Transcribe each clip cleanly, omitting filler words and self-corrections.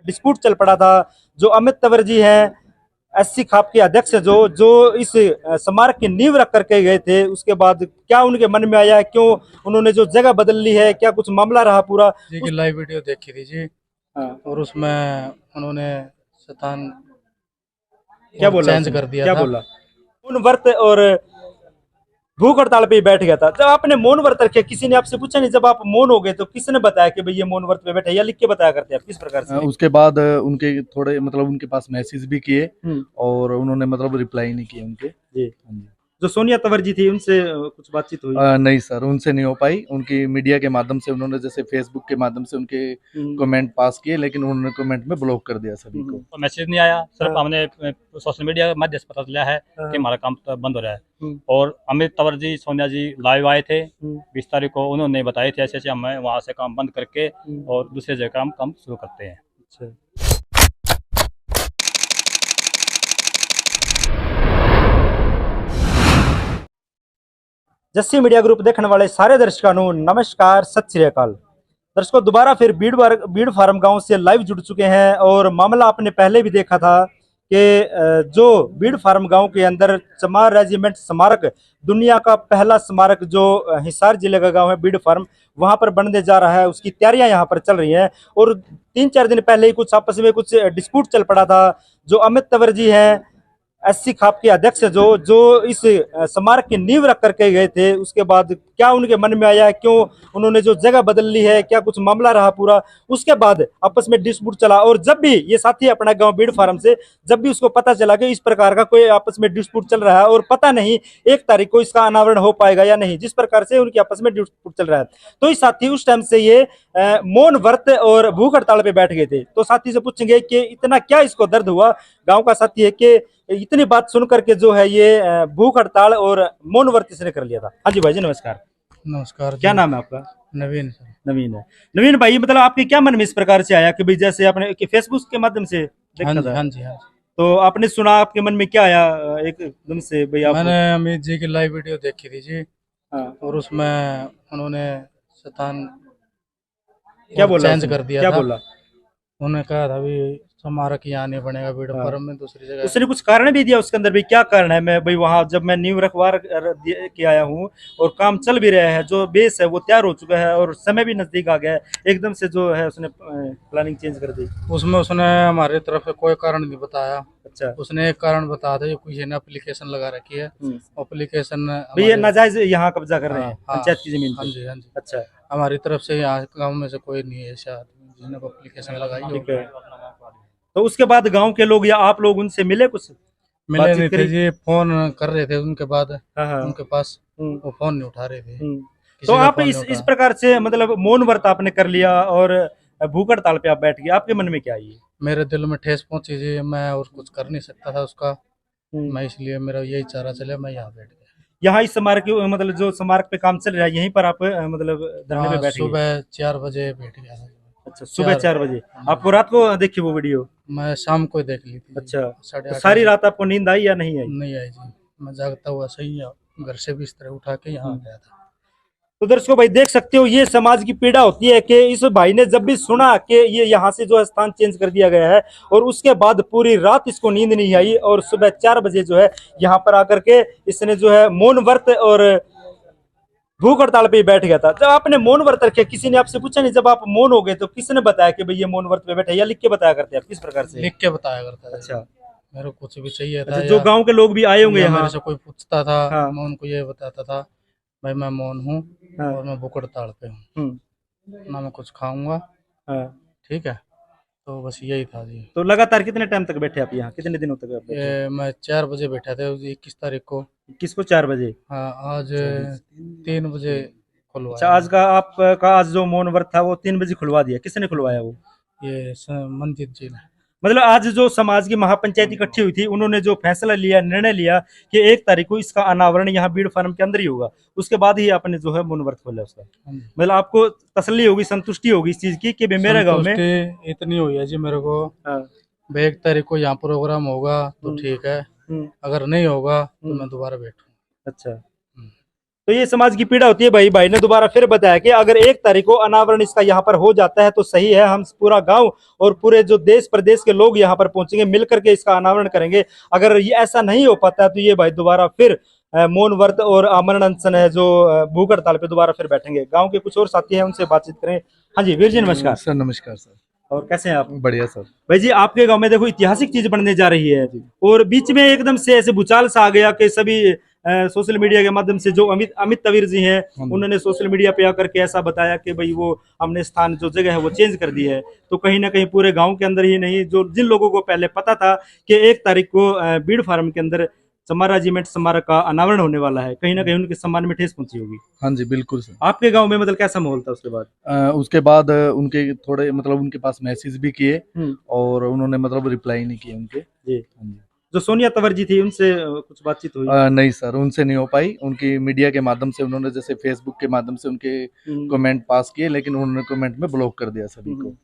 Dispute चल पड़ा था। जो अमित तंवर जी हैं, एससी खाप के अध्यक्ष, जो जो इस स्मारक की नींव रख करके गए थे, उसके बाद क्या उनके मन में आया, क्यों उन्होंने जो जगह बदल ली है, क्या कुछ मामला रहा पूरा जी की लाइव वीडियो देखी थी जी। हाँ, और उसमें उन्होंने शैतान क्या और बोला चेंज उसने, कर दिया क्या था। बोला? मौन व्रत और भूख हड़ताल पे ही बैठ गया था। जब आपने मौन व्रत रखे, किसी ने आपसे पूछा नहीं? जब आप मौन हो गए तो किसने बताया कि भाई ये मौन व्रत पे बैठे, या लिख के बताया करते हैं आप, किस प्रकार से? उसके बाद उनके थोड़े मतलब उनके पास मैसेज भी किए हम्म, और उन्होंने मतलब रिप्लाई नहीं किए उनके। जी। हाँ जी। जो सोनिया तंवर जी थी, उनसे कुछ बातचीत हुई? नहीं सर, उनसे नहीं हो पाई। उनकी मीडिया के माध्यम से उन्होंने जैसे फेसबुक के माध्यम से उनके कमेंट पास किए, लेकिन उन्होंने कमेंट में ब्लॉक कर दिया सभी को। तो मैसेज नहीं आया, सिर्फ हाँ। हमने सोशल मीडिया के माध्यम से पता चला है हाँ। कि हमारा काम तो बंद हो रहा है। हम्म, और अमित तंवर जी, सोनिया जी लाइव आए थे हम्म, 20 तारीख को, उन्होंने बताए थे ऐसे ऐसे हमें वहाँ से काम बंद करके और दूसरे जगह काम शुरू करते हैं। अच्छा। जस्सी मीडिया ग्रुप देखने वाले सारे दर्शकों को नमस्कार, सत श्री अकाल। दर्शकों, दोबारा फिर बीड़ फार्म गांव से लाइव जुड़ चुके हैं और मामला आपने पहले भी देखा था कि जो बीड़ फार्म गांव के अंदर चमार रेजिमेंट स्मारक, दुनिया का पहला स्मारक जो हिसार जिले का गांव है बीड़ फार्म, वहां पर बनने जा रहा है, उसकी तैयारियां यहां पर चल रही हैं। और 3-4 दिन पहले ही कुछ आपस में कुछ डिस्प्यूट चल पड़ा था। जो अमित तंवर जी हैं, एससी खाप के अध्यक्ष, जो जो इस स्मारक की नींव रख करके गए थे, उसके बाद क्या उनके मन में आया, क्यों उन्होंने जो जगह बदल ली है, क्या कुछ मामला रहा पूरा, उसके बाद आपस में डिस्प्यूट चला। और जब भी ये साथी अपना गांव बीड़ फार्म से, जब भी उसको पता चला कि इस प्रकार का कोई आपस में डिस्प्यूट चल रहा है और पता नहीं 1 तारीख को इसका अनावरण हो पाएगा या नहीं, जिस प्रकार से उनकी आपस में डिस्प्यूट चल रहा है, तो इस साथी उस टाइम से ये मौन व्रत और भूख हड़ताल पे बैठ गए थे। तो साथी से पूछेंगे कि इतना क्या इसको दर्द हुआ। गांव का साथी है कि इतनी बात सुन करके जो है ये भूख हड़ताल और मौन व्रत इसने कर लिया था। हाँ जी भाई जी, नमस्कार। नमस्कार। क्या नाम है आपका? नवीन सर। नवीन है। नवीन भाई, मतलब आपके क्या मन में इस प्रकार से आया कि भाई, जैसे आपने फेसबुक के माध्यम से हाँ देखा जी, था, हाँ जी, हाँ जी। तो आपने सुना, आपके मन में क्या आया एकदम से भाई आप? मैंने अमित जी की लाइव वीडियो देखी थी जी। हाँ, और उसमें उन्होंने शैतान क्या और बोला चेंज उसने, कर दिया क्या था। बोला? उन्होंने कहा था भी स्मारक यहाँ नहीं बनेगा बीड़ हाँ। फार्म में, दूसरी जगह। उसने कुछ कारण भी दिया उसके अंदर भी, क्या कारण है? मैं भाई वहां जब मैं न्यू रखवार के आया हूँ और काम चल भी रहा है, जो बेस है वो तैयार हो चुका है और समय भी नजदीक आ गया है, एकदम से जो है उसने प्लानिंग चेंज कर दी। उसमें उसने हमारी तरफ से कोई कारण नहीं बताया। अच्छा। उसने एक कारण बताया था, किसी ने एप्लीकेशन लगा रखी है। एप्लीकेशन भाई ये नाजायज यहाँ कब्जा कर रहे हैं हाँ, पंचायत की जमीन हाँ पे? जी, हाँ जी। अच्छा, हमारी तरफ से यहाँ गांव में से कोई नहीं है ऐसा आदमी जिसने एप्लीकेशन लगाई ठीक हो। है। तो उसके बाद गांव के लोग या आप लोग उनसे मिले, कुछ मिले बातचीत नहीं थे करी? जी, फोन कर रहे थे उनके बाद। हाँ हाँ। उनके पास हम्म, वो फोन नहीं उठा रहे थे। हम्म। तो किसी का आप फोन नहीं इस उठा। प्रकार से मतलब मौन व्रत आपने कर लिया और भूख हड़ताल पे आप बैठ गए, आपके मन में क्या आई? मेरे दिल में ठेस पहुंची जी, मैं और कुछ कर नहीं सकता था उसका। हम्म। मैं इसलिए मेरा यही चारा चले, मैं यहाँ बैठ गया। यहाँ इस स्मारक मतलब जो स्मारक पे काम चल रहा है, यहीं पर आप मतलब धरने पे हाँ, बैठ गए? सुबह 4 बजे बैठ गया था। अच्छा, सुबह 4 बजे। आपको रात को देखी वो वीडियो? मैं शाम को देख ली थी। अच्छा, तो 8:30 सारी बजे। रात आपको नींद आई या नहीं आई? नहीं आई जी, मैं जागता हुआ सही घर से बिस्तर उठा के यहाँ आ गया था। तो दर्शकों भाई, देख सकते हो ये समाज की पीड़ा होती है कि इस भाई ने जब भी सुना कि ये यहाँ से जो है स्थान चेंज कर दिया गया है, और उसके बाद पूरी रात इसको नींद नहीं आई और सुबह 4 बजे जो है यहाँ पर आकर के इसने जो है मौन व्रत और भूख हड़ताल पे ही बैठ गया था। जब आपने मौन व्रत रखे, किसी ने आपसे पूछा नहीं? जब आप मौन हो गए तो किसने बताया कि भाई ये मौन व्रत पे बैठे, या लिख के बताया करते हैं आप, किस प्रकार से? लिख के बताया करता था। अच्छा। मेरे को कुछ भी चाहिए था अच्छा, जो या गांव के लोग भी आए होंगे यहाँ? मेरे से कोई पूछता था, हाँ। मैं उनको ये बताता था भाई मैं मौन हूँ। हाँ। और मैं भूख हड़ताल पे हूँ, हम्म। ना मैं कुछ खाऊंगा। हाँ। ठीक है, तो बस यही था जी। तो लगातार कितने टाइम तक बैठे आप यहाँ, कितने दिनों तक आप बैठे? ये मैं 4 बजे बैठा था 21 तारीख को। किसको 4 बजे? हाँ, आज 3 बजे अच्छा, खुलवाया। आज का आपका आज जो मौन व्रत था वो 3 बजे खुलवा दिया, किसने खुलवाया वो? ये मंदिर जी ने। मतलब आज जो समाज की महापंचायत इकट्ठी हुई थी, उन्होंने जो फैसला लिया, निर्णय लिया कि 1 तारीख को इसका अनावरण यहाँ बीड़ फार्म के अंदर ही होगा, उसके बाद ही आपने जो है मौन व्रत खोला उसका। मतलब आपको तसल्ली होगी, संतुष्टि होगी इस चीज की कि भाई मेरे गांव में संतुष्टि इतनी हुई है जी मेरे को। हाँ। भाई 1 तारीख को यहाँ प्रोग्राम होगा तो ठीक है, अगर नहीं होगा तो मैं दोबारा बैठूँ। अच्छा। तो ये समाज की पीड़ा होती है। भाई ने दोबारा फिर बताया कि अगर 1 तारीख को अनावरण इसका यहाँ पर हो जाता है तो सही है, हम पूरा गांव और पूरे जो देश प्रदेश के लोग यहाँ पर पहुंचेंगे, मिलकर के इसका अनावरण करेंगे। अगर ये ऐसा नहीं हो पाता तो ये भाई दोबारा फिर मौन व्रत और आमरण अनशन है जो भूख हड़ताल पे दोबारा फिर बैठेंगे। गांव के कुछ और साथी हैं, उनसे बातचीत करें। हाँ जी वीर जी नमस्कार। सर नमस्कार सर। और कैसे हैं आप? बढ़िया सर। भाई जी आपके गांव में देखो ऐतिहासिक चीज बनने जा रही है और बीच में एकदम से ऐसे भूचाल सा आ गया कि सभी सोशल मीडिया के माध्यम से जो अमित तवीर जी हैं उन्होंने सोशल मीडिया पे आकर के ऐसा बताया कि भाई वो हमने स्थान जो जगह है वो चेंज कर दी है। तो कहीं ना कहीं पूरे गांव के अंदर ही नहीं, जो जिन लोगों को पहले पता था कि 1 तारीख को बीड़ फार्म के अंदर समारा रेजिमेंट स्मारक का अनावरण होने वाला है, कहीं ना कहीं उनके सम्मान में ठेस पहुंची होगी। हाँ जी बिल्कुल सर। आपके गांव में मतलब कैसा माहौल था उसके बाद? उसके बाद उनके थोड़े मतलब उनके पास मैसेज भी किए और उन्होंने मतलब रिप्लाई नहीं किए उनके। जी जो सोनिया तंवर जी थी उनसे कुछ बातचीत हुई? नहीं सर उनसे नहीं हो पाई। उनकी मीडिया के माध्यम से उन्होंने जैसे फेसबुक के माध्यम से उनके कमेंट पास किए, लेकिन उन्होंने कमेंट में ब्लॉक कर दिया सभी को।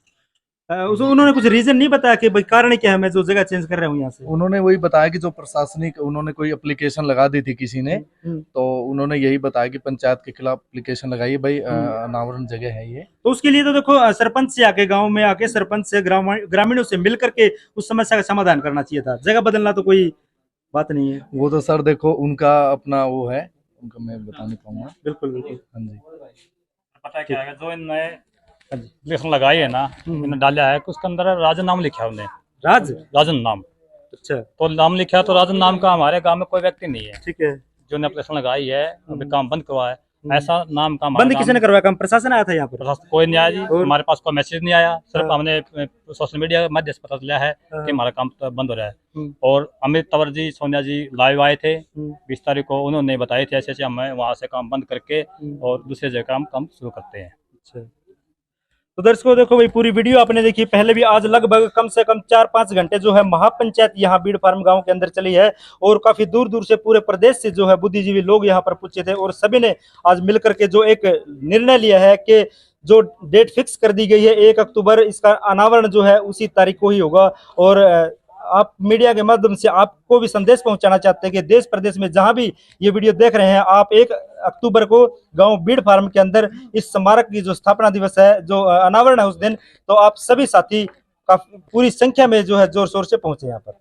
उन्होंने कुछ रीजन नहीं बताया कि भाई कारण क्या है मैं जो जगह चेंज कर रहा हूँ यहाँ से? उन्होंने वही बताया कि जो प्रशासनिक उन्होंने कोई एप्लीकेशन लगा दी थी किसी ने, तो उन्होंने यही बताया कि पंचायत के खिलाफ एप्लीकेशन लगाई भाई अनावरण जगह है ये। तो उसके लिए तो देखो सरपंच से आके गांव में आके सरपंच से ग्रामीणों से मिल करके उस समस्या का समाधान करना चाहिए था। जगह बदलना तो कोई बात नहीं है। वो तो सर देखो उनका अपना वो है, उनका मैं बता नहीं पाऊंगा। बिल्कुल बिल्कुल। हाँ जी पता क्या है जो इनने एप्लीकेशन लगाई है ना, इन्होंने डाला है कि उसके अंदर राजन नाम लिखा है उन्हें। राजन नाम। अच्छा तो नाम लिखा है, तो राजन नाम का हमारे गांव में कोई व्यक्ति नहीं है। ठीक है। जो ने एप्लीकेशन लगाई है अभी काम बंद करवाया है, ऐसा नाम का बंद किसी ने करवाया? काम प्रशासन आया था यहाँ पर? कोई नहीं आया जी, हमारे पास कोई मैसेज नहीं आया। सिर्फ हमने सोशल मीडिया के माध्यम से पता चला है कि हमारा काम तो बंद हो रहा है। और अमित तंवर जी सोनिया जी लाइव आए थे 20 तारीख को, उन्होंने बताए थे ऐसे हमें वहाँ से काम बंद करके और दूसरी जगह काम शुरू करते हैं। अच्छा तो दर्शकों देखो भाई पूरी वीडियो आपने देखी। पहले भी आज लगभग कम से कम 4-5 घंटे जो है महापंचायत यहाँ बीड़ फार्म गांव के अंदर चली है और काफी दूर दूर से पूरे प्रदेश से जो है बुद्धिजीवी लोग यहाँ पर पूछे थे और सभी ने आज मिलकर के जो एक निर्णय लिया है कि जो डेट फिक्स कर दी गई है 1 अक्टूबर, इसका अनावरण जो है उसी तारीख को ही होगा। और आप मीडिया के माध्यम से आपको भी संदेश पहुंचाना चाहते हैं कि देश प्रदेश में जहां भी ये वीडियो देख रहे हैं, आप 1 अक्टूबर को गांव बीड़ फार्म के अंदर इस स्मारक की जो स्थापना दिवस है, जो अनावरण है उस दिन, तो आप सभी साथी पूरी संख्या में जो है जोर शोर से पहुंचे यहाँ पर।